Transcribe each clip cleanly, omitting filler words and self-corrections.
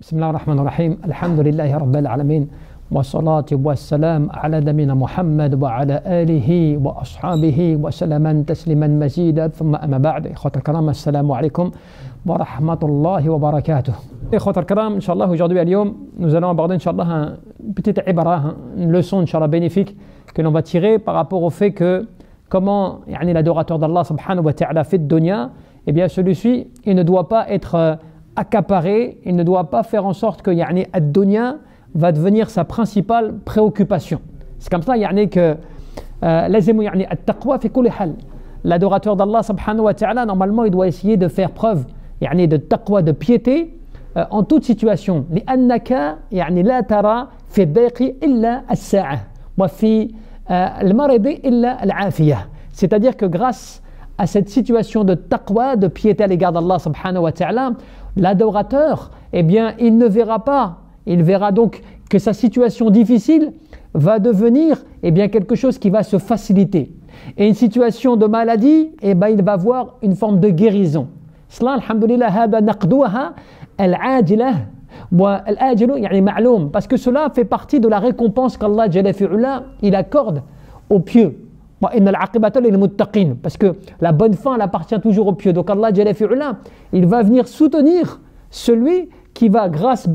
بسم الله الرحمن الرحيم الحمد لله رب العالمين والصلاة والسلام على نبينا محمد وعلى آله وأصحابه وسلم تسليما مزيدا ثم أما بعد إخوة الكرام السلام عليكم ورحمة الله وبركاته. إخوة الكرام إن شاء الله aujourd'hui اليوم nous allons aborder إن شاء الله une petite ibara, une leçon إن شاء الله bénéfique que l'on va tirer par rapport au fait que comment l'adorateur d'Allah subhanahu wa ta'ala fait de dunya, eh bien celui-ci il ne doit pas être accaparé, il ne doit pas faire en sorte que ad-dunya va devenir sa principale préoccupation. C'est comme ça que lazimu at-taqwa fi kulli hal. L'adorateur d'Allah subhanahu wa ta'ala normalement il doit essayer de faire preuve de taqwa, de piété en toute situation. لأنك لا ترى في الضيق إلا الساعة وفي المرض إلا العافية. C'est-à-dire que grâce à cette situation de taqwa, de piété à l'égard d'Allah subhanahu wa ta'ala, l'adorateur, eh bien, il ne verra pas, il verra donc que sa situation difficile va devenir eh bien, quelque chose qui va se faciliter. Et une situation de maladie, eh bien, il va voir une forme de guérison. Cela, alhamdulillah, hada naqduha al-ajilah wa al-ajilu yani ma'loum, parce que cela fait partie de la récompense qu'Allah jalla fi'ula il accorde aux pieux. Parce que la bonne fin elle appartient toujours aux pieux. Donc Allah jalla fi'ula il va venir soutenir celui qui va, grâce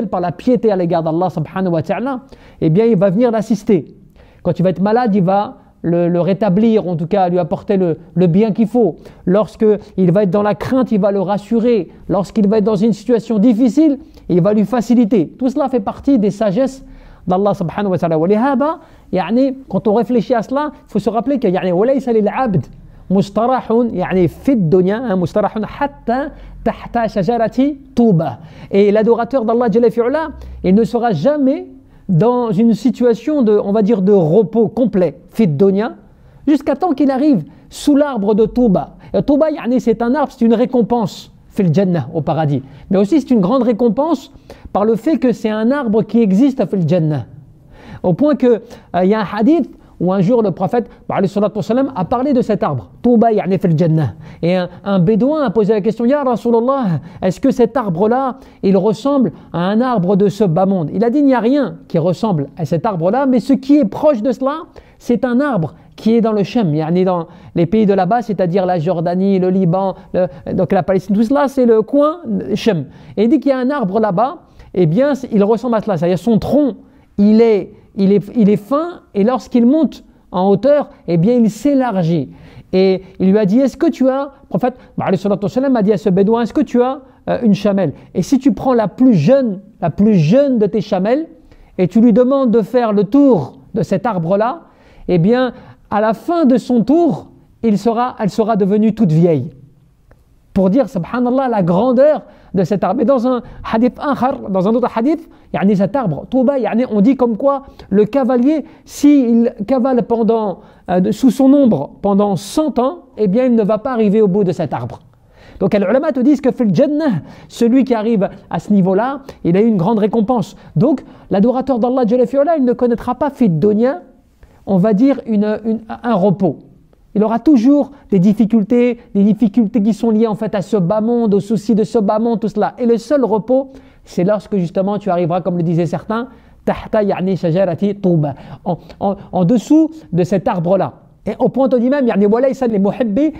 par la piété à l'égard d'Allah subhanahu wa ta'ala, eh bien il va venir l'assister. Quand il va être malade, il va le rétablir, en tout cas lui apporter le bien qu'il faut. Lorsqu'il va être dans la crainte, il va le rassurer. Lorsqu'il va être dans une situation difficile, il va lui faciliter. Tout cela fait partie des sagesses d'Allah subhanahu wa ta'ala. Quand on réfléchit à cela, il faut se rappeler que وليس للعبد مستراح في الدنيا مستراح حتى تحت شجرة طوبة. Et l'adorateur d'Allah jalla fi'ula, il ne sera jamais dans une situation de, on va dire, de repos complet, fit dunya, jusqu'à temps qu'il arrive sous l'arbre de Touba. Et Touba, c'est un arbre, c'est une récompense, fil jannah, au paradis. Mais aussi, c'est une grande récompense par le fait que c'est un arbre qui existe à fil jannah. Au point qu'il y a un hadith où un jour le prophète a parlé de cet arbre, Touba fil jannah. Et un bédouin a posé la question, Ya Rasulallah, est-ce que cet arbre-là, il ressemble à un arbre de ce bas monde? Il a dit, il n'y a rien qui ressemble à cet arbre-là, mais ce qui est proche de cela, c'est un arbre qui est dans le Shem, dans les pays de là-bas, c'est-à-dire la Jordanie, le Liban, donc la Palestine, tout cela, c'est le coin Shem. Et il dit qu'il y a un arbre là-bas, eh bien, il ressemble à cela, c'est-à-dire son tronc, il est fin, et lorsqu'il monte en hauteur, eh bien il s'élargit. Et il lui a dit, est-ce que tu as, le prophète a dit à ce bédouin, est-ce que tu as une chamelle? Et si tu prends la plus jeune de tes chamelles, et tu lui demandes de faire le tour de cet arbre-là, eh bien à la fin de son tour, elle sera devenue toute vieille. Pour dire, subhanallah, la grandeur de cet arbre. Et dans un autre hadith, cet arbre, Touba, on dit comme quoi le cavalier, s'il cavale sous son ombre pendant 100 ans, eh bien il ne va pas arriver au bout de cet arbre. Donc les ulama te disent que fil jannah, celui qui arrive à ce niveau-là, il a eu une grande récompense. Donc l'adorateur d'Allah jalla fi'ala, il ne connaîtra pas fit dunya, on va dire un repos. Il aura toujours des difficultés qui sont liées en fait à ce bas monde, aux soucis de ce bas monde, tout cela. Et le seul repos, c'est lorsque justement tu arriveras, comme le disaient certains, tahta shajarati touba, en dessous de cet arbre-là. Et au point on dit même, walaysa li muhibbi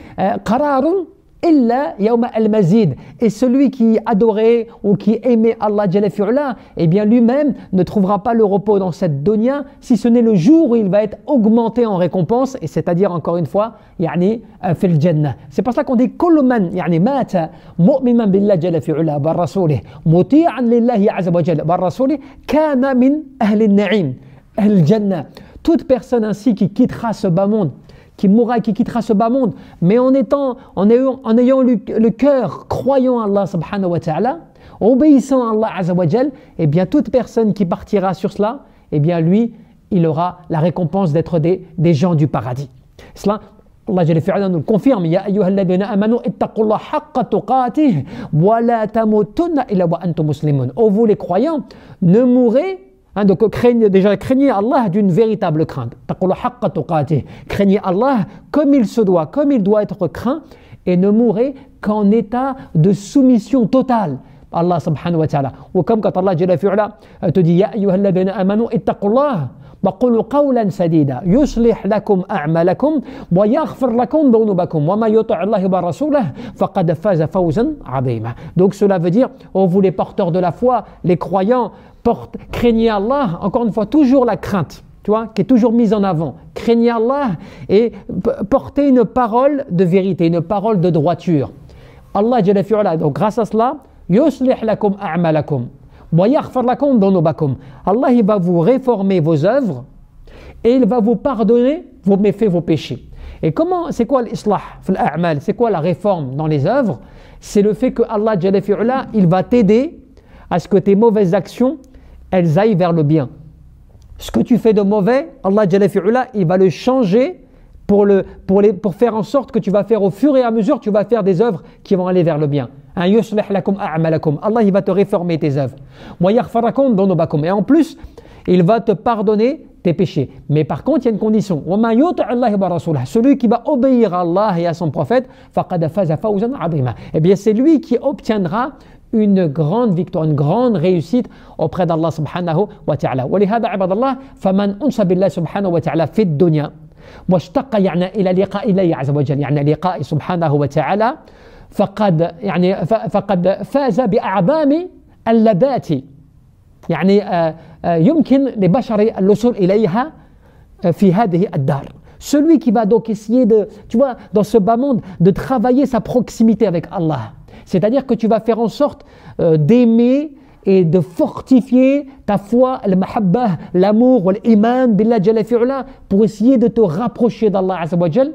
qararun illa yawma al-mazid. Et celui qui adorait ou qui aimait Allah jalla fi'ula, eh bien lui-même ne trouvera pas le repos dans cette dunya, si ce n'est le jour où il va être augmenté en récompense, et c'est-à-dire encore une fois, fil jannah. C'est pour ça qu'on dit kullu man mata mu'minan billah jalla fi'ula wa rasulih muti'an lillahi azza wa jalla wa rasulih kana min ahli an-na'im ahli al-jannah. Toute personne ainsi qui quittera ce bas monde, qui mourra et qui quittera ce bas monde, mais en ayant le cœur croyant à Allah subhanahu wa ta'ala, obéissant à Allah azza wa jal, eh bien toute personne qui partira sur cela, eh bien lui, il aura la récompense d'être des gens du paradis. Cela, Allah jalla fi'ala nous le confirme, Ya ayyuhalladhina amanu ittaqullaha haqqa tuqatih wa la tamutunna illa wa antum muslimun. Ô vous les croyants, ne mourrez donc craignez Allah d'une véritable crainte. Craignez Allah comme il se doit, comme il doit être craint, et ne mourrez qu'en état de soumission totale. Allah subhanahu wa ta'ala. Ou comme quand Allah Jalla fi'ala te dit Ya ayyuhalladhina amanu ittaqullah wa qulu qawlan sadida yuslih lakum a'malakum wa yaghfir lakum dhunubakum wa ma yuti' Allah wa rasulahu faqad faza fawzan 'azima. Donc cela veut dire, oh vous les porteurs de la foi, les croyants, craignez Allah, encore une fois toujours la crainte, tu vois, qui est toujours mise en avant. Craignez Allah et portez une parole de vérité, une parole de droiture. Allah Jalla fi'ala, donc grâce à cela, yuslih lakum a'malakum wa yaghfir lakum dhunubakum. Allah il va vous réformer vos œuvres et il va vous pardonner vos méfaits, vos péchés. Et comment, c'est quoi l'islah fil a'mal? C'est quoi la réforme dans les œuvres? C'est le fait que Allah Jalla fi'ala, il va t'aider à ce que tes mauvaises actions, elles aillent vers le bien. Ce que tu fais de mauvais, Allah Jalla fi'ala, il va le changer pour faire en sorte que tu vas faire au fur et à mesure, tu vas faire des œuvres qui vont aller vers le bien. Yuslih lakum a'malakum. Allah il va te réformer tes œuvres. Wa yaghfir lakum dhunubakum. Et en plus, il va te pardonner tes péchés. Mais par contre, il y a une condition. Wa ma yuti' Allah wa rasulahu. Celui qui va obéir à Allah et à son prophète, faqad faza fawzan 'azima. Eh bien, c'est lui qui obtiendra une grande victoire, une grande réussite auprès d'Allah subhanahu wa ta'ala. Wa lihada ibadallah, faman unsa billah subhanahu wa ta'ala fi ad-dunya واشتق يعني إلى لقاء الله عز وجل يعني لقاء سبحانه وتعالى فقد فاز بأعظم اللذات يعني يمكن لبشر الوصول إليها في هذه الدار. Celui qui va donc essayer de, tu vois, dans ce bas monde, de travailler sa proximité avec Allah. C'est-à-dire que tu vas faire en sorte d'aimer et de fortifier ta foi, al-mahabba, l'amour, l'iman, billah jalla fi'ala, pour essayer de te rapprocher d'Allah azza wa jal.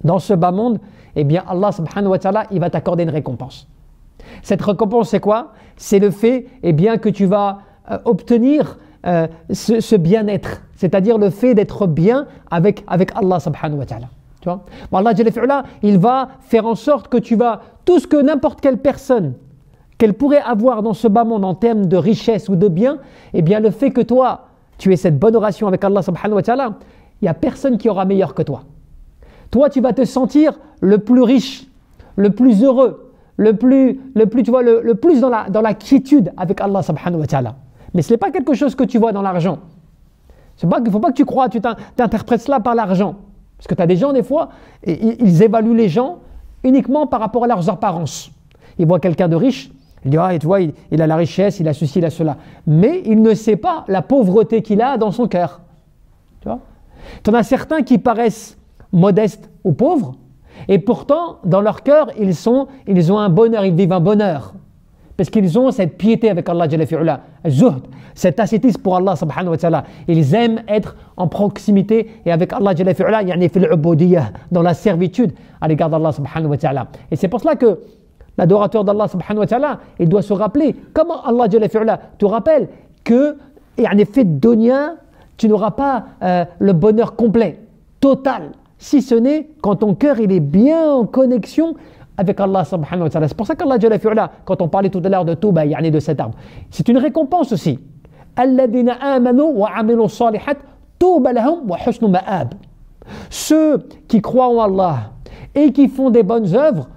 Dans ce bas monde, eh bien Allah subhanahu wa ta'ala, il va t'accorder une récompense. Cette récompense, c'est quoi? C'est le fait, eh bien, que tu vas obtenir ce bien-être, c'est-à-dire le fait d'être bien avec Allah subhanahu wa ta'ala. Tu vois? Bon, Allah jalla fi'ala, il va faire en sorte que tu vas, tout ce que n'importe quelle personne qu'elle pourrait avoir dans ce bas monde en termes de richesse ou de bien, eh bien le fait que toi, tu aies cette bonne relation avec Allah subhanahu wa ta'ala, il n'y a personne qui aura meilleur que toi. Toi, tu vas te sentir le plus riche, le plus heureux, le plus dans la quiétude avec Allah subhanahu wa ta'ala. Mais ce n'est pas quelque chose que tu vois dans l'argent. Il ne faut pas que tu crois, tu t'interprètes cela par l'argent. Parce que tu as des gens, des fois, ils évaluent les gens uniquement par rapport à leurs apparences. Ils voient quelqu'un de riche, il dit, tu vois, il a la richesse, il a ceci, il a cela. Mais il ne sait pas la pauvreté qu'il a dans son cœur. Tu vois? Tu en as certains qui paraissent modestes ou pauvres, et pourtant, dans leur cœur, ils ont un bonheur, ils vivent un bonheur. Parce qu'ils ont cette piété avec Allah Jalla fi'ala, zuhd, cet ascétisme pour Allah subhanahu wa ta'ala. Ils aiment être en proximité et avec Allah Jalla fi'ala, yani fil ubudiyah, dans la servitude à l'égard d'Allah subhanahu wa ta'ala. Et c'est pour cela que l'adorateur d'Allah subhanahu wa ta'ala, il doit se rappeler, comment Allah Jalla fi'ala te rappelle que, yani fait dunya, tu n'auras pas le bonheur complet, total, si ce n'est quand ton cœur il est bien en connexion avec Allah subhanahu wa ta'ala. C'est pour ça qu'Allah Jalla fi'ala, quand on parlait tout à l'heure de Touba, yani de cet arbre, c'est une récompense aussi. Alladhina amanu wa amilu salihat touba lahum wa husnu ma'ab. Ceux qui croient en Allah et qui font des bonnes œuvres,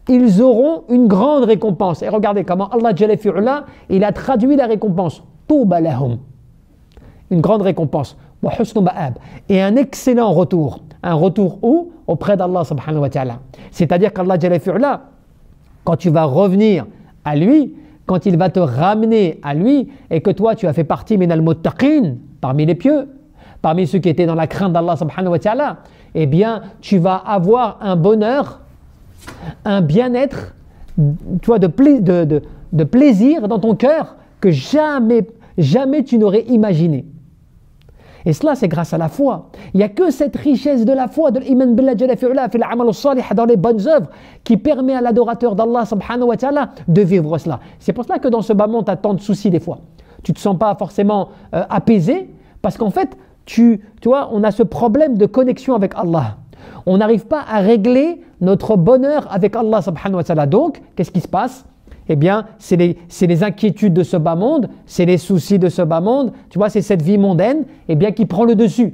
ils auront une grande récompense. Et regardez comment Allah Jalla fi'ala, il a traduit la récompense. Touba lahum. Une grande récompense. Wa husnu ma'ab. Et un excellent retour. Un retour où? Auprès d'Allah subhanahu wa ta'ala. C'est-à-dire qu'Allah Jalla fi'ala, quand tu vas revenir à lui, quand il va te ramener à lui, et que toi tu as fait partie min al-muttaqin, parmi les pieux, parmi ceux qui étaient dans la crainte d'Allah subhanahu wa ta'ala, eh bien tu vas avoir un bonheur, un bien-être, tu vois, de plaisir dans ton cœur que jamais tu n'aurais imaginé. Et cela, c'est grâce à la foi. Il n'y a que cette richesse de la foi, de l'iman billah jalla fi'ala, fil amal salih, dans les bonnes œuvres, qui permet à l'adorateur d'Allah subhanahu wa ta'ala de vivre cela. C'est pour cela que dans ce bas monde, tu as tant de soucis des fois. Tu ne te sens pas forcément apaisé, parce qu'en fait, tu vois, on a ce problème de connexion avec Allah. On n'arrive pas à régler notre bonheur avec Allah subhanahu wa ta'ala. Donc, qu'est-ce qui se passe? Eh bien, c'est les inquiétudes de ce bas monde, c'est les soucis de ce bas monde, tu vois, c'est cette vie mondaine, eh bien, qui prend le dessus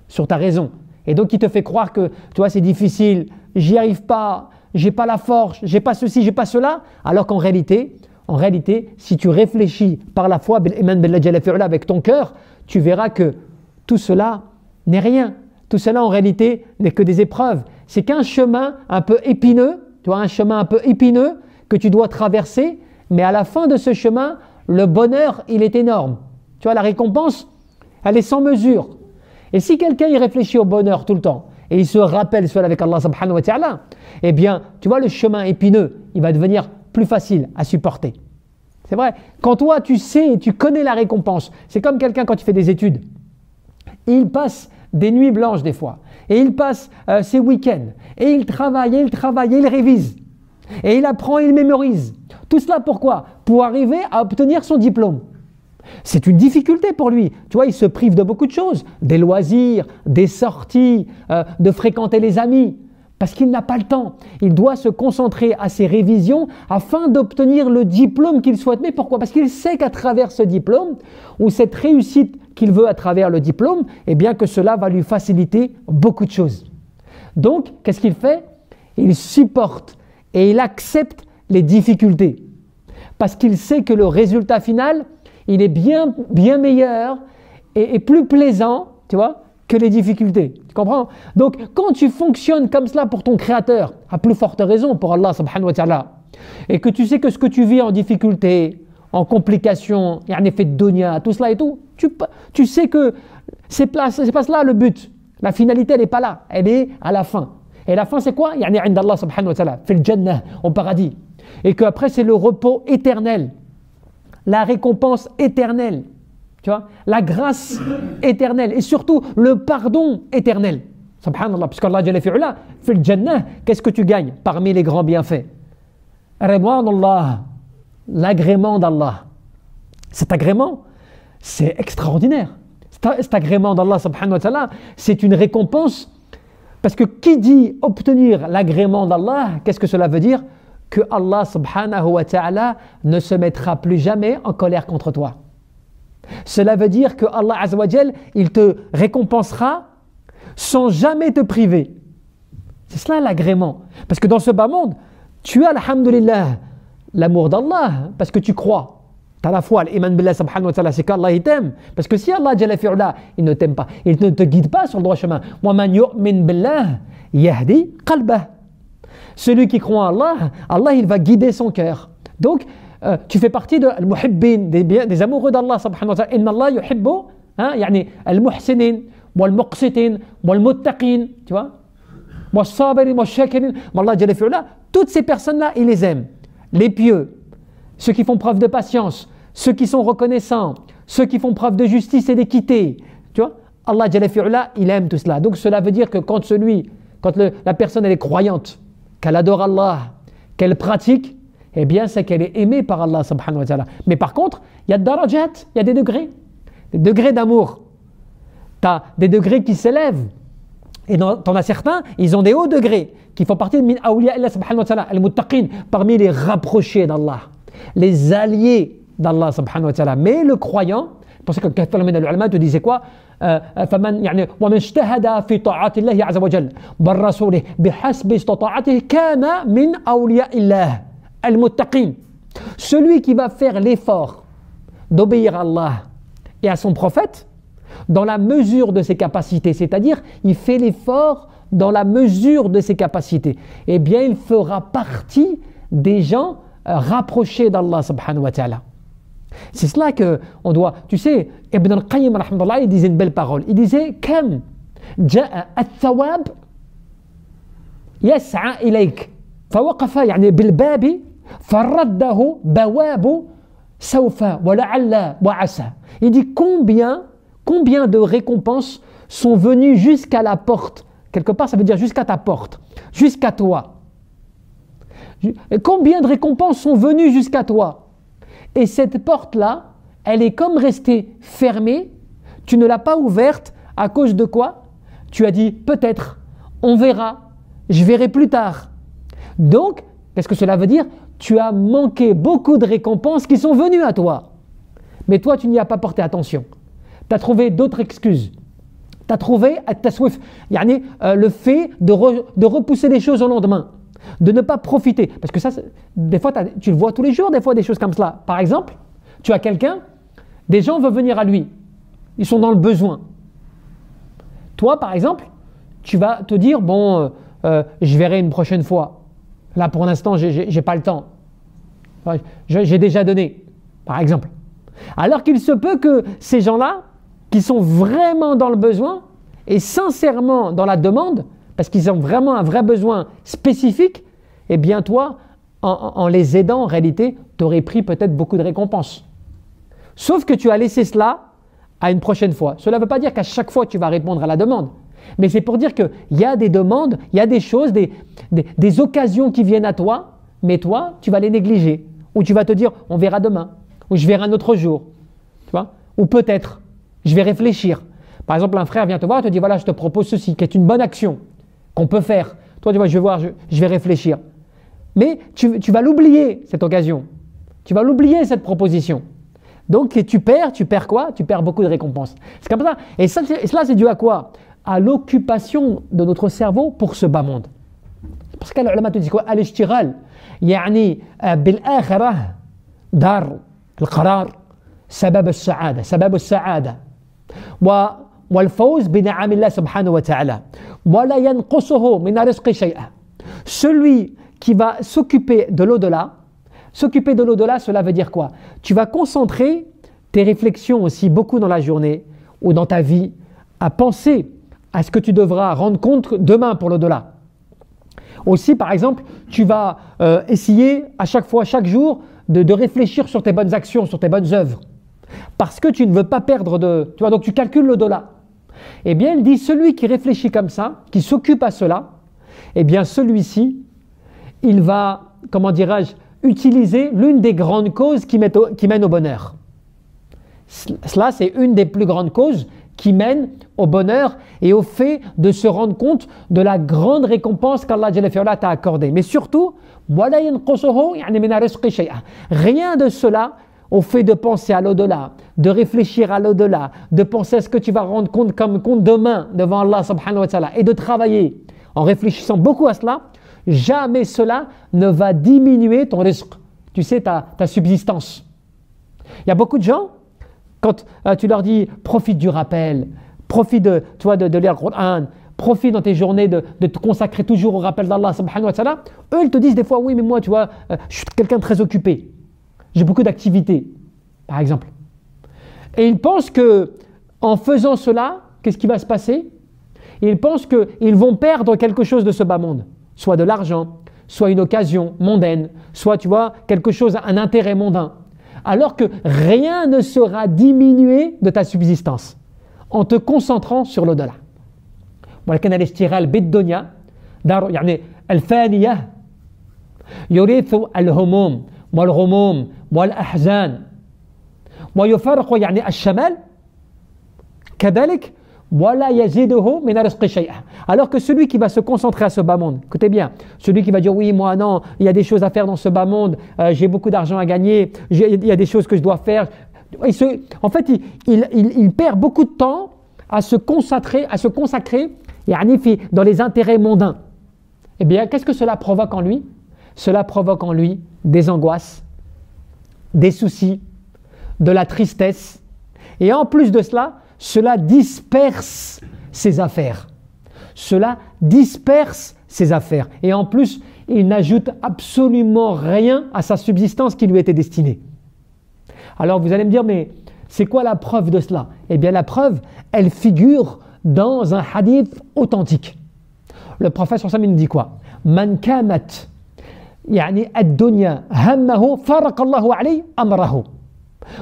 sur ta raison. Et donc, qui te fait croire que, tu vois, c'est difficile, j'y arrive pas, j'ai pas la force, j'ai pas ceci, j'ai pas cela, alors qu'en réalité, En réalité, si tu réfléchis par la foi avec ton cœur, tu verras que tout cela n'est rien. Tout cela en réalité n'est que des épreuves. C'est qu'un chemin un peu épineux, tu vois, un chemin un peu épineux que tu dois traverser, mais à la fin de ce chemin, le bonheur, il est énorme. Tu vois, la récompense, elle est sans mesure. Et si quelqu'un y réfléchit au bonheur tout le temps, et il se rappelle seul avec Allah subhanahu wa ta'ala, eh bien, tu vois, le chemin épineux, il va devenir plus facile à supporter. C'est vrai. Quand toi, tu sais et tu connais la récompense, c'est comme quelqu'un quand il fait des études. Il passe des nuits blanches des fois, et il passe ses week-ends, et il travaille, et il révise, et il apprend, et il mémorise. Tout cela pourquoi? Pour arriver à obtenir son diplôme. C'est une difficulté pour lui. Tu vois, il se prive de beaucoup de choses, des loisirs, des sorties, de fréquenter les amis, parce qu'il n'a pas le temps. Il doit se concentrer à ses révisions afin d'obtenir le diplôme qu'il souhaite. Mais pourquoi? Parce qu'il sait qu'à travers ce diplôme, ou cette réussite qu'il veut à travers le diplôme, eh bien que cela va lui faciliter beaucoup de choses. Donc, qu'est-ce qu'il fait? Il supporte et il accepte les difficultés. Parce qu'il sait que le résultat final, il est bien meilleur et plus plaisant, tu vois, que les difficultés. Tu comprends? Donc, quand tu fonctionnes comme cela pour ton Créateur, à plus forte raison pour Allah subhanahu wa ta'ala, et que tu sais que ce que tu vis en difficulté, en complication, il y a un effet de dunya, tout cela et tout, tu sais que c'est pas cela le but. La finalité, elle n'est pas là, elle est à la fin. Et la fin, c'est quoi? Il y a un Allah subhanahu wa ta'ala, fil jannah, au paradis. Et qu'après, c'est le repos éternel, la récompense éternelle, tu vois, la grâce éternelle et surtout le pardon éternel. Subhanallah, puisqu'Allah Jalla fi'ula, fil jannah, qu'est-ce que tu gagnes parmi les grands bienfaits? Ridwanullah, l'agrément d'Allah. Cet agrément, c'est extraordinaire. Cet agrément d'Allah subhanahu wa ta'ala, c'est une récompense. Parce que qui dit obtenir l'agrément d'Allah, qu'est-ce que cela veut dire? Que Allah subhanahu wa ta'ala ne se mettra plus jamais en colère contre toi. Cela veut dire que Allah azza wa jal, il te récompensera sans jamais te priver. C'est cela l'agrément. Parce que dans ce bas monde, tu as, alhamdulillah, l'amour d'Allah, parce que tu crois. Tu as la foi, l'iman billah subhanahu wa ta'ala, c'est qu'Allah il t'aime. Parce que si Allah jalla fi'ula, il ne t'aime pas, il ne te guide pas sur le droit chemin. Wa man yu'min billah yahdi qalbah. Celui qui croit en Allah, Allah il va guider son cœur. Donc, tu fais partie de al-muhibbin, des amoureux d'Allah subhanahu wa ta'ala. Inna Allah yuhibbu, yani al-muhsinin, wal-muqsitin, wal-muttaqin, tu vois, wal-sabirin, wal-shakirin. Allah jalla fi'ula, toutes ces personnes-là, il les aime. Les pieux, ceux qui font preuve de patience, ceux qui sont reconnaissants, ceux qui font preuve de justice et d'équité. Tu vois, Allah Jalla fi'ula, il aime tout cela. Donc cela veut dire que quand la personne elle est croyante, qu'elle adore Allah, qu'elle pratique, eh bien c'est qu'elle est aimée par Allah subhanahu wa ta'ala. Mais par contre, il y a des darajat, il y a des degrés d'amour. Tu as des degrés qui s'élèvent. Et t'en as certains, ils ont des hauts degrés, qui font partie de min awliya Allah subhanahu wa ta'ala, al-muttaqin, parmi les rapprochés d'Allah, les alliés d'Allah subhanahu wa ta'ala. Mais le croyant, pour ça que quelqu'un de l'ulama te disait quoi? فمن يعني ومن اجتهد في طاعة الله عز وجل بل رسوله بحسب استطاعته كان من أولياء الله المتقين. Celui qui va faire l'effort d'obéir à Allah et à son prophète dans la mesure de ses capacités, c'est-à-dire il fait l'effort dans la mesure de ses capacités, eh bien il fera partie des gens rapprochés d'Allah subhanahu wa ta'ala. C'est cela qu'on doit. Tu sais, Ibn al-Qayyim rahmatullah, il disait une belle parole. Il disait Kam ja'a al-thawab yas'a ilayk fawaqafa yani bil babi faraddahu bawabu sawfa wa la'alla wa asa. Il dit combien de récompenses sont venues jusqu'à la porte. Quelque part, ça veut dire jusqu'à ta porte, jusqu'à toi. Combien de récompenses sont venues jusqu'à toi? Et cette porte-là, elle est comme restée fermée. Tu ne l'as pas ouverte à cause de quoi? Tu as dit peut-être, on verra, je verrai plus tard. Donc, qu'est-ce que cela veut dire? Tu as manqué beaucoup de récompenses qui sont venues à toi. Mais toi, tu n'y as pas porté attention. Tu as trouvé d'autres excuses. Tu as trouvé at-taswif, yani, le fait de repousser les choses au lendemain. de ne pas profiter. Parce que ça, des fois, tu le vois tous les jours, des fois, des choses comme cela. Par exemple, tu as quelqu'un, des gens veulent venir à lui. Ils sont dans le besoin. Toi, par exemple, tu vas te dire, bon, je verrai une prochaine fois. Là, pour l'instant, j'ai pas le temps. J'ai déjà donné, par exemple. Alors qu'il se peut que ces gens-là, qui sont vraiment dans le besoin et sincèrement dans la demande, parce qu'ils ont vraiment un vrai besoin spécifique, eh bien toi, en les aidant, en réalité, tu aurais pris peut-être beaucoup de récompenses. Sauf que tu as laissé cela à une prochaine fois. Cela ne veut pas dire qu'à chaque fois tu vas répondre à la demande, mais c'est pour dire qu'il y a des demandes, il y a des choses, des occasions qui viennent à toi, mais toi, tu vas les négliger. Ou tu vas te dire, on verra demain, ou je verrai un autre jour, tu vois, ou peut-être, je vais réfléchir. Par exemple, un frère vient te voir et te dit, voilà, je te propose ceci, qui est une bonne action qu'on peut faire. Toi, tu vois, je vais voir, je vais réfléchir. Mais tu vas l'oublier, cette occasion. Tu vas l'oublier, cette proposition. Donc, tu perds quoi? Tu perds beaucoup de récompenses. C'est comme ça. Et cela, c'est dû à quoi? À l'occupation de notre cerveau pour ce bas monde. Parce que l'ulama te dit quoi? Al-ishtighal. يعني بالآخرة دار القرار سبب السعادة والفوز بنعم الله سبحانه وتعالى ولا ينقصه من رزق شيئا. Celui qui va s'occuper de l'au-delà, cela veut dire quoi? Tu vas concentrer tes réflexions aussi beaucoup dans la journée ou dans ta vie à penser à ce que tu devras rendre compte demain pour l'au-delà. Aussi, par exemple, tu vas essayer à chaque fois, chaque jour, de réfléchir sur tes bonnes actions, sur tes bonnes œuvres. Parce que tu ne veux pas perdre de... Tu vois, donc tu calcules l'au-delà. Eh bien, il dit, celui qui réfléchit comme ça, qui s'occupe à cela, eh bien, celui-ci, il va, comment dirais-je, utiliser l'une des grandes causes qui mènent au bonheur. Cela, c'est une des plus grandes causes qui mène au bonheur et au fait de se rendre compte de la grande récompense qu'Allah t'a accordée. Mais surtout, rien de cela au fait de penser à l'au-delà, de réfléchir à l'au-delà, de penser à ce que tu vas rendre compte comme compte demain devant Allah subhanahu wa ta'ala et de travailler en réfléchissant beaucoup à cela, jamais cela ne va diminuer ton rizq, tu sais, ta subsistance. Il y a beaucoup de gens, quand tu leur dis profite du rappel, profite de lire le Coran, profite dans tes journées de te consacrer toujours au rappel d'Allah subhanahu wa ta'ala, eux ils te disent des fois oui mais moi tu vois je suis quelqu'un de très occupé, j'ai beaucoup d'activités par exemple, et ils pensent que en faisant cela, qu'est-ce qui va se passer? Ils pensent qu'ils vont perdre quelque chose de ce bas monde, soit de l'argent, soit une occasion mondaine, soit tu vois quelque chose, un intérêt mondain. Alors que rien ne sera diminué de ta subsistance en te concentrant sur l'au-delà. ولكن الاشتغال بالدنيا دار يعني الفانية يورث الهموم والغموم والأحزان ويفرق يعني الشمال كذلك ولا يزيده من رزق شيئا. Alors que celui qui va se concentrer à ce bas monde, écoutez bien, celui qui va dire oui moi non, il y a des choses à faire dans ce bas monde, j'ai beaucoup d'argent à gagner, il y a des choses que je dois faire. En fait, il perd beaucoup de temps à se consacrer dans les intérêts mondains. Eh bien, qu'est-ce que cela provoque en lui? Cela provoque en lui des angoisses, des soucis, de la tristesse, et en plus de cela, cela disperse ses affaires. Cela disperse ses affaires. Et en plus, il n'ajoute absolument rien à sa subsistance qui lui était destinée. Alors vous allez me dire, mais c'est quoi la preuve de cela? Eh bien la preuve, elle figure dans un hadith authentique. Le prophète sallallahu alayhi wa sallam nous dit quoi? Man kanat يعني الدنيا همه فرق الله عليه أمره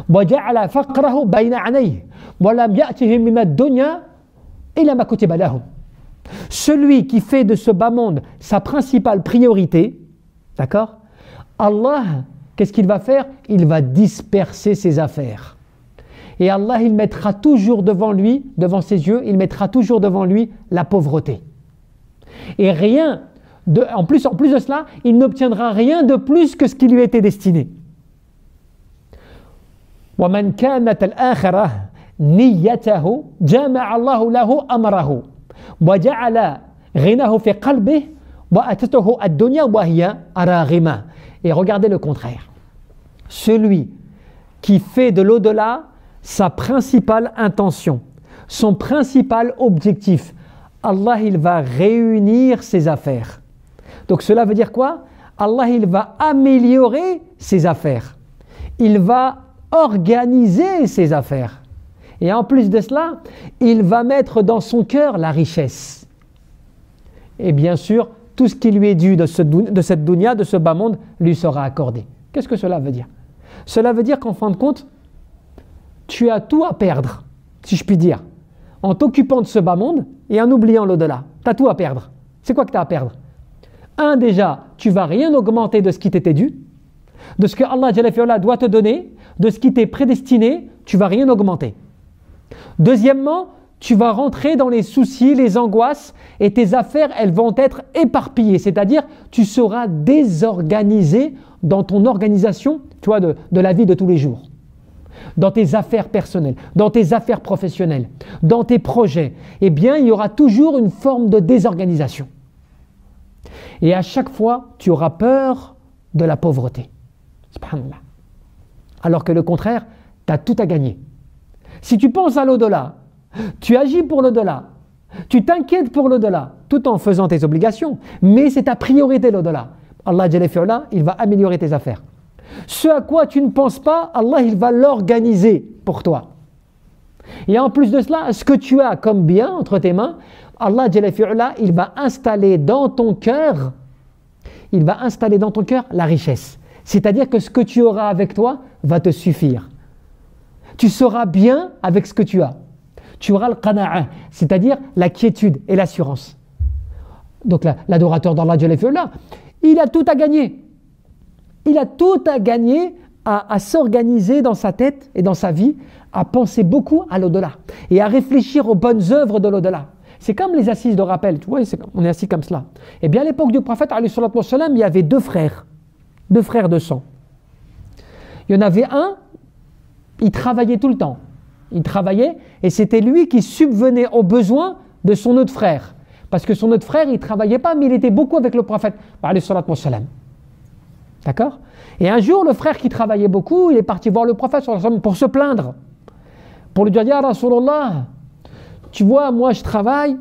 وجعل فقره بين عينيه ولم يأته من الدنيا إلا ما كتب له. Celui qui fait de ce bas monde sa principale priorité, d'accord? Allah, qu'est-ce qu'il va faire? Il va disperser ses affaires. Et Allah, il mettra toujours devant lui, devant ses yeux, il mettra toujours devant lui la pauvreté. Et rien, en plus de cela, il n'obtiendra rien de plus que ce qui lui était destiné. وَمَنْ كَانَتَ الْآخِرَةُ نِيَّتَهُ جَمَعَ اللَّهُ لَهُ أَمْرَهُ وَجَعَلَ غِنَهُ فِي قَلْبِهِ Et regardez le contraire. Celui qui fait de l'au-delà sa principale intention, son principal objectif, Allah il va réunir ses affaires. Donc cela veut dire quoi? Allah il va améliorer ses affaires. Il va organiser ses affaires. Et en plus de cela, il va mettre dans son cœur la richesse. Et bien sûr, tout ce qui lui est dû de cette dunya, de ce bas monde, lui sera accordé. Qu'est-ce que cela veut dire? Cela veut dire qu'en fin de compte, tu as tout à perdre, si je puis dire, en t'occupant de ce bas monde et en oubliant l'au-delà. Tu as tout à perdre. C'est quoi que tu as à perdre? Un, déjà, tu ne vas rien augmenter de ce qui t'était dû, de ce que Allah Jalla fi'ala doit te donner, de ce qui t'est prédestiné, tu ne vas rien augmenter. Deuxièmement, tu vas rentrer dans les soucis, les angoisses, et tes affaires, elles vont être éparpillées, c'est-à-dire tu seras désorganisé dans ton organisation, tu vois, de la vie de tous les jours, dans tes affaires personnelles, dans tes affaires professionnelles, dans tes projets. Eh bien, il y aura toujours une forme de désorganisation. Et à chaque fois, tu auras peur de la pauvreté. Subhanallah. Alors que le contraire, tu as tout à gagner. Si tu penses à l'au-delà, tu agis pour l'au-delà, tu t'inquiètes pour l'au-delà, tout en faisant tes obligations, mais c'est ta priorité l'au-delà. Allah Jalla fi'ala, il va améliorer tes affaires. Ce à quoi tu ne penses pas, Allah il va l'organiser pour toi. Et en plus de cela, ce que tu as comme bien entre tes mains, Allah Jalla fi'ala, il va installer dans ton cœur, la richesse. C'est-à-dire que ce que tu auras avec toi va te suffire. Tu seras bien avec ce que tu as. Tu auras le qana'a, c'est-à-dire la quiétude et l'assurance. Donc l'adorateur d'Allah Jalla fi'ala, il a tout à gagner. Il a tout à gagner à s'organiser dans sa tête et dans sa vie, à penser beaucoup à l'au-delà et à réfléchir aux bonnes œuvres de l'au-delà. C'est comme les assises de rappel, tu vois, on est assis comme cela. Et bien à l'époque du prophète, il y avait deux frères de sang. Il y en avait un, il travaillait tout le temps. Il travaillait et c'était lui qui subvenait aux besoins de son autre frère. Parce que son autre frère, il ne travaillait pas, mais il était beaucoup avec le prophète. D'accord? Et un jour, le frère qui travaillait beaucoup, il est parti voir le prophète pour se plaindre. Pour lui dire, Ya Rasulallah, tu vois, moi je travaille,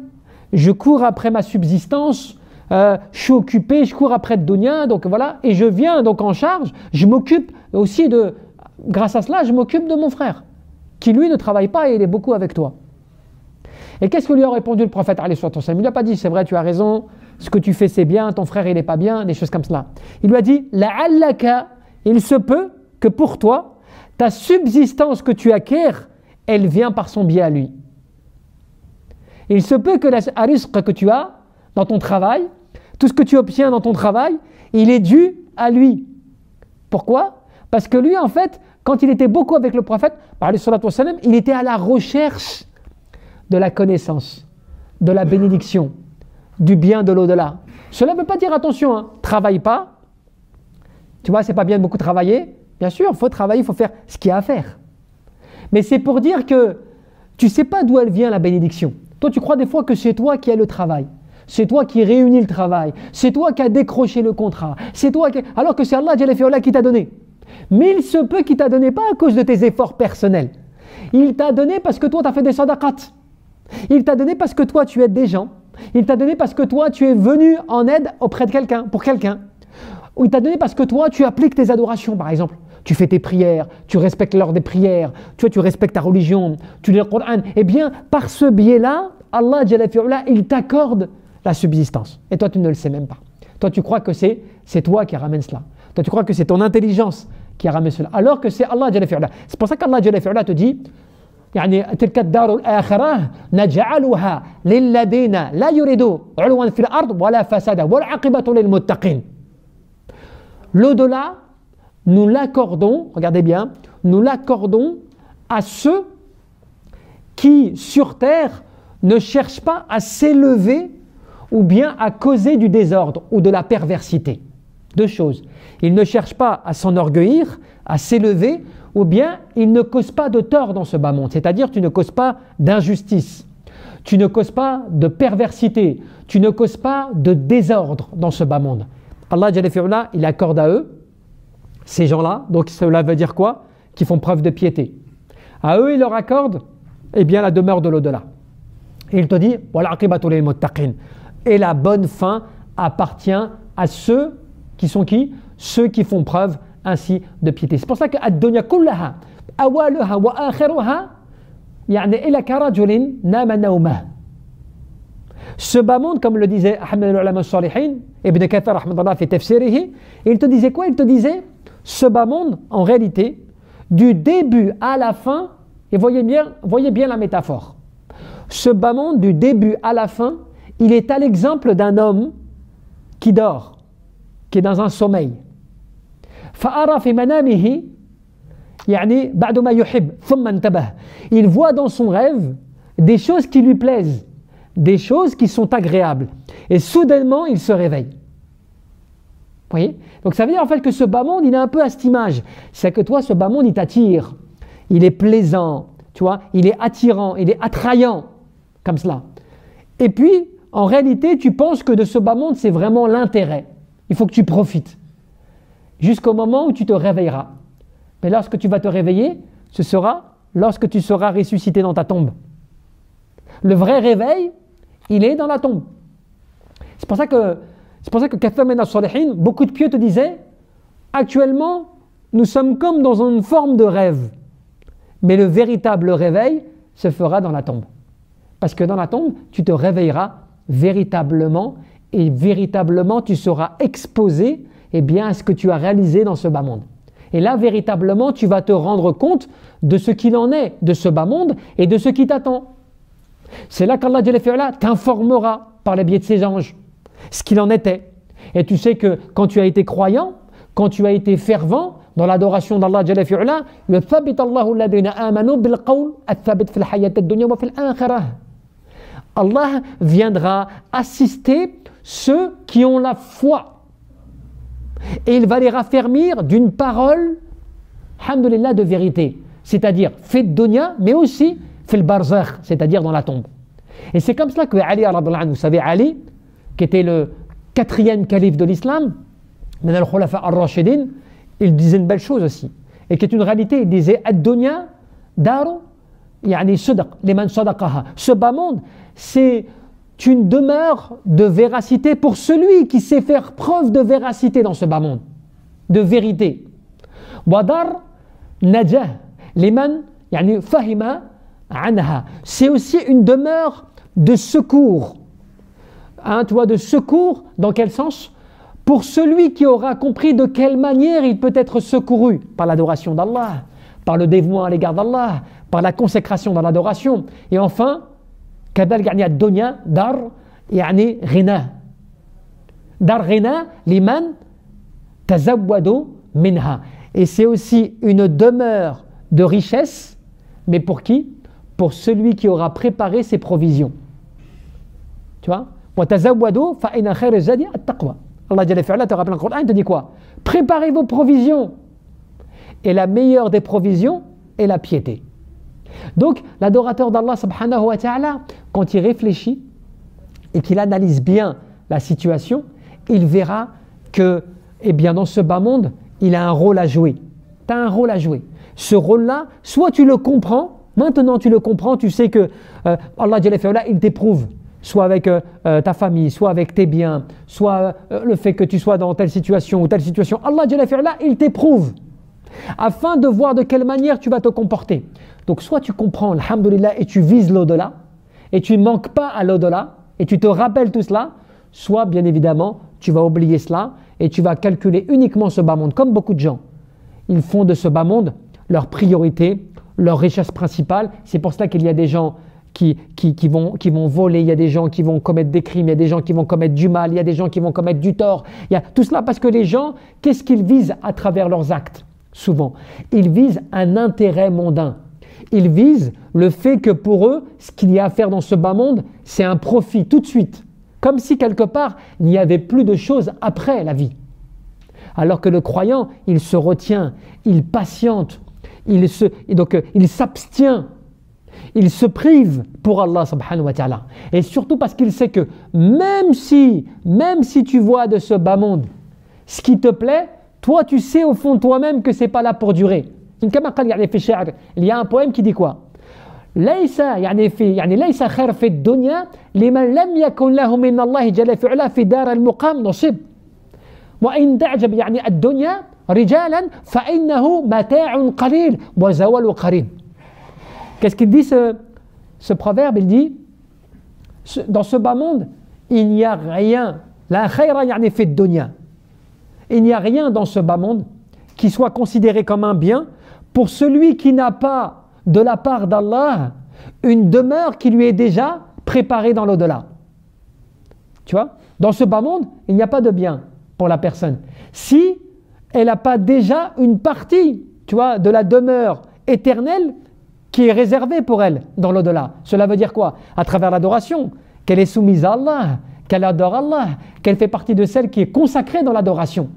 je cours après ma subsistance, je suis occupé, je cours après de dunya, donc voilà, et je viens donc en charge, je m'occupe aussi grâce à cela, je m'occupe de mon frère, qui lui ne travaille pas et il est beaucoup avec toi. Et qu'est-ce que lui a répondu le prophète? Il lui a pas dit, c'est vrai, tu as raison, ce que tu fais c'est bien, ton frère il n'est pas bien, des choses comme cela. Il lui a dit, la'allaka, il se peut que pour toi, ta subsistance que tu acquiers, elle vient par son biais à lui. Il se peut que la rizq que tu as dans ton travail, tout ce que tu obtiens dans ton travail, il est dû à lui. Pourquoi? Parce que lui, en fait, quand il était beaucoup avec le prophète, il était à la recherche de la connaissance, de la bénédiction, du bien de l'au-delà. Cela ne veut pas dire, attention, hein, travaille pas. Tu vois, c'est pas bien de beaucoup travailler. Bien sûr, il faut travailler, il faut faire ce qu'il y a à faire. Mais c'est pour dire que tu ne sais pas d'où elle vient la bénédiction. Toi, tu crois des fois que c'est toi qui as le travail. C'est toi qui réunis le travail. C'est toi qui as décroché le contrat. C'est toi qui... Alors que c'est Allah Jalla fi'ala qui t'a donné. Mais il se peut qu'il t'a donné pas à cause de tes efforts personnels. Il t'a donné parce que toi, tu as fait des sadaqat. Il t'a donné parce que toi, tu aides des gens. Il t'a donné parce que toi, tu es venu en aide auprès de quelqu'un, pour quelqu'un. Ou il t'a donné parce que toi, tu appliques tes adorations, par exemple. Tu fais tes prières, tu respectes l'heure des prières, tu respectes ta religion, tu lis le Coran. Eh bien, par ce biais-là, Allah Jalla fi'ala, il t'accorde la subsistance. Et toi, tu ne le sais même pas. Toi, tu crois que c'est toi qui ramène cela. Toi, tu crois que c'est ton intelligence qui ramène cela. Alors que c'est Allah Jalla fi'ala. C'est pour ça qu'Allah Jalla fi'ala te dit, يعني تلك الدار الآخرة نجعلها للذين لا يريدوا علوا في الأرض ولا فسادا والعاقبة للمتقين. L'au-delà, nous l'accordons, regardez bien, nous l'accordons à ceux qui, sur terre, ne cherchent pas à s'élever ou bien à causer du désordre ou de la perversité. Deux choses. Ils ne cherchent pas à s'enorgueillir, à s'élever, ou bien ils ne causent pas de tort dans ce bas monde. C'est-à-dire, tu ne causes pas d'injustice. Tu ne causes pas de perversité. Tu ne causes pas de désordre dans ce bas monde. Allah Jalla fi'ula, il accorde à eux, ces gens-là, donc cela veut dire quoi? Qui font preuve de piété. À eux, il leur accorde eh bien, la demeure de l'au-delà. Et il te dit, et la bonne fin appartient à ceux qui sont qui? Ceux qui font preuve ainsi de piété. C'est pour ça que ad-dunya kullaha awaluha wa akhiruha yani ila karajulin nama nawmah. Ce bas monde, comme le disait Ahmed al-Ulama al-Salihin, Ibn Kathir rahmatullah fi tafsirihi, il te disait quoi? Il te disait ce bas monde, en réalité, du début à la fin, et voyez bien la métaphore. Ce bas monde, du début à la fin, il est à l'exemple d'un homme qui dort, qui est dans un sommeil. فأرى في منامه يعني بعد ما يحب ثم انتبه. Il voit dans son rêve des choses qui lui plaisent, des choses qui sont agréables. Et soudainement, il se réveille. Vous voyez? Donc ça veut dire en fait que ce bas monde, il est un peu à cette image. C'est que toi, ce bas monde, il t'attire. Il est plaisant, tu vois, il est attirant, il est attrayant, comme cela. Et puis, en réalité, tu penses que de ce bas monde, c'est vraiment l'intérêt. Il faut que tu profites. Jusqu'au moment où tu te réveilleras. Mais lorsque tu vas te réveiller, ce sera lorsque tu seras ressuscité dans ta tombe. Le vrai réveil, il est dans la tombe. C'est pour ça que Kathir min as-Salihin, beaucoup de pieux te disaient, actuellement, nous sommes comme dans une forme de rêve. Mais le véritable réveil se fera dans la tombe. Parce que dans la tombe, tu te réveilleras véritablement et véritablement tu seras exposé eh bien, à ce que tu as réalisé dans ce bas monde. Et là, véritablement, tu vas te rendre compte de ce qu'il en est de ce bas monde et de ce qui t'attend. C'est là qu'Allah Jalla fi'ala t'informera par le biais de ses anges ce qu'il en était. Et tu sais que quand tu as été croyant, quand tu as été fervent dans l'adoration d'Allah Jalla fi'ala, yuthabbit Allahu alladhina amanu bil qawl athabit fil hayat ad-dunya wa fil akhirah. Allah viendra assister ceux qui ont la foi. Et il va les raffermir d'une parole, alhamdoulilah, de vérité. C'est-à-dire, fait de dunya, mais aussi fait le barzakh, c'est-à-dire dans la tombe. Et c'est comme cela que Ali, vous savez, Ali, qui était le 4e calife de l'islam, min al-khulafa ar-rashidin, il disait une belle chose aussi. Et qui est une réalité, il disait, ad-dunya daru, yani sadaq, liman sadaqaha. Ce bas monde, c'est une demeure de véracité pour celui qui sait faire preuve de véracité dans ce bas monde, de vérité. Wadar najah liman yani fahima anha. C'est aussi une demeure de secours. Hein, tu vois, de secours, dans quel sens? Pour celui qui aura compris de quelle manière il peut être secouru par l'adoration d'Allah, par le dévouement à l'égard d'Allah, par la consécration dans l'adoration. Et enfin, كذلك يعني الدنيا دار يعني غنى دار غنى لمن تزودوا منها. Et c'est aussi une demeure de richesse, mais pour qui? Pour celui qui aura préparé ses provisions. Tu vois? وتزودوا فإن خير الزاد التقوى. Allah Jalla fi'ala te rappelle dans le Coran, il te dit quoi? Préparez vos provisions. Et la meilleure des provisions est la piété. Donc, l'adorateur d'Allah subhanahu wa ta'ala, quand il réfléchit et qu'il analyse bien la situation, il verra que, eh bien, dans ce bas monde, il a un rôle à jouer. Tu as un rôle à jouer. Ce rôle-là, soit tu le comprends, maintenant tu le comprends, tu sais que Allah Jalla fi'ala, il t'éprouve, soit avec ta famille, soit avec tes biens, soit le fait que tu sois dans telle situation ou telle situation. Allah Jalla fi'ala, il t'éprouve afin de voir de quelle manière tu vas te comporter. Donc soit tu comprends, alhamdoulilah, et tu vises l'au-delà, et tu ne manques pas à l'au-delà, et tu te rappelles tout cela, soit bien évidemment, tu vas oublier cela, et tu vas calculer uniquement ce bas monde, comme beaucoup de gens. Ils font de ce bas monde leur priorité, leur richesse principale. C'est pour cela qu'il y a des gens qui vont voler, il y a des gens qui vont commettre des crimes, il y a des gens qui vont commettre du mal, il y a des gens qui vont commettre du tort. Il y a tout cela parce que les gens, qu'est-ce qu'ils visent à travers leurs actes? Souvent, ils visent un intérêt mondain. Ils visent le fait que pour eux, ce qu'il y a à faire dans ce bas monde, c'est un profit tout de suite. Comme si quelque part, il n'y avait plus de choses après la vie. Alors que le croyant, il se retient, il patiente, il s'abstient, il se prive pour Allah subhanahu wa ta'ala. Et surtout parce qu'il sait que même si tu vois de ce bas monde ce qui te plaît, toi tu sais au fond de toi-même que c'est pas là pour durer. Il y a un poème qui dit quoi? ليس ليس خير في الدنيا لمن لم يكن له من الله جل في علا في دار المقام نصيب وإن تعجب الدنيا رجالا فإنه متاع قليل وزوال قريب. Qu'est-ce qu'il dit ce proverbe? Il dit dans ce bas monde il n'y a rien, la khayra fi الدنيا, il n'y a rien dans ce bas monde qui soit considéré comme un bien pour celui qui n'a pas de la part d'Allah une demeure qui lui est déjà préparée dans l'au-delà. Tu vois, dans ce bas monde, il n'y a pas de bien pour la personne. Si elle n'a pas déjà une partie, tu vois, de la demeure éternelle qui est réservée pour elle dans l'au-delà. Cela veut dire quoi? À travers l'adoration, qu'elle est soumise à Allah, qu'elle adore Allah, qu'elle fait partie de celle qui est consacrée dans l'adoration.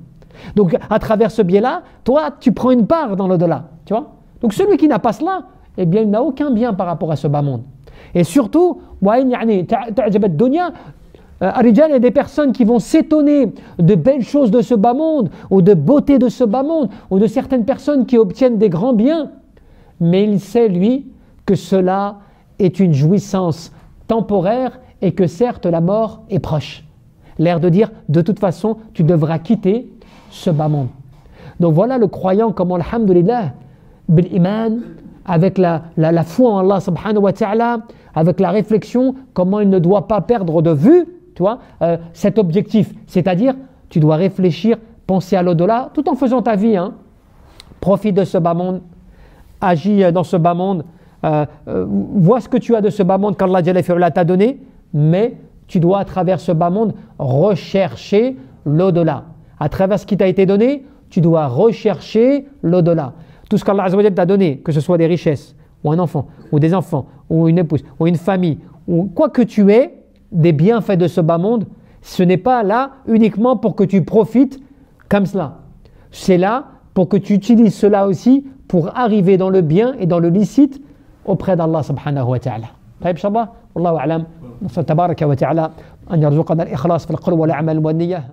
Donc à travers ce biais-là, toi, tu prends une part dans l'au-delà. Tu vois? Donc celui qui n'a pas cela, eh bien il n'a aucun bien par rapport à ce bas monde. Et surtout, il y a des personnes qui vont s'étonner de belles choses de ce bas monde, ou de beauté de ce bas monde, ou de certaines personnes qui obtiennent des grands biens. Mais il sait, lui, que cela est une jouissance temporaire et que certes la mort est proche. L'air de dire, de toute façon, tu devras quitter ce bas monde. Donc voilà le croyant comment, alhamdulillah, bil iman, avec la foi en Allah subhanahu wa ta'ala, avec la réflexion, comment il ne doit pas perdre de vue, tu vois, cet objectif. C'est-à-dire, tu dois réfléchir, penser à l'au-delà, tout en faisant ta vie. Profite de ce bas monde, agis dans ce bas monde, vois ce que tu as de ce bas monde qu'Allah t'a donné, mais tu dois à travers ce bas monde rechercher l'au-delà. À travers ce qui t'a été donné, tu dois rechercher l'au-delà. Tout ce qu'Allah t'a donné, que ce soit des richesses, ou un enfant, ou des enfants, ou une épouse, ou une famille, ou quoi que tu aies, des bienfaits de ce bas monde, ce n'est pas là uniquement pour que tu profites comme cela. C'est là pour que tu utilises cela aussi pour arriver dans le bien et dans le licite auprès d'Allah subhanahu wa ta'ala. طيب إن شاء الله والله أعلم. نسأل تبارك وتعالى أن يرزقنا الإخلاص في القول والعمل والنية.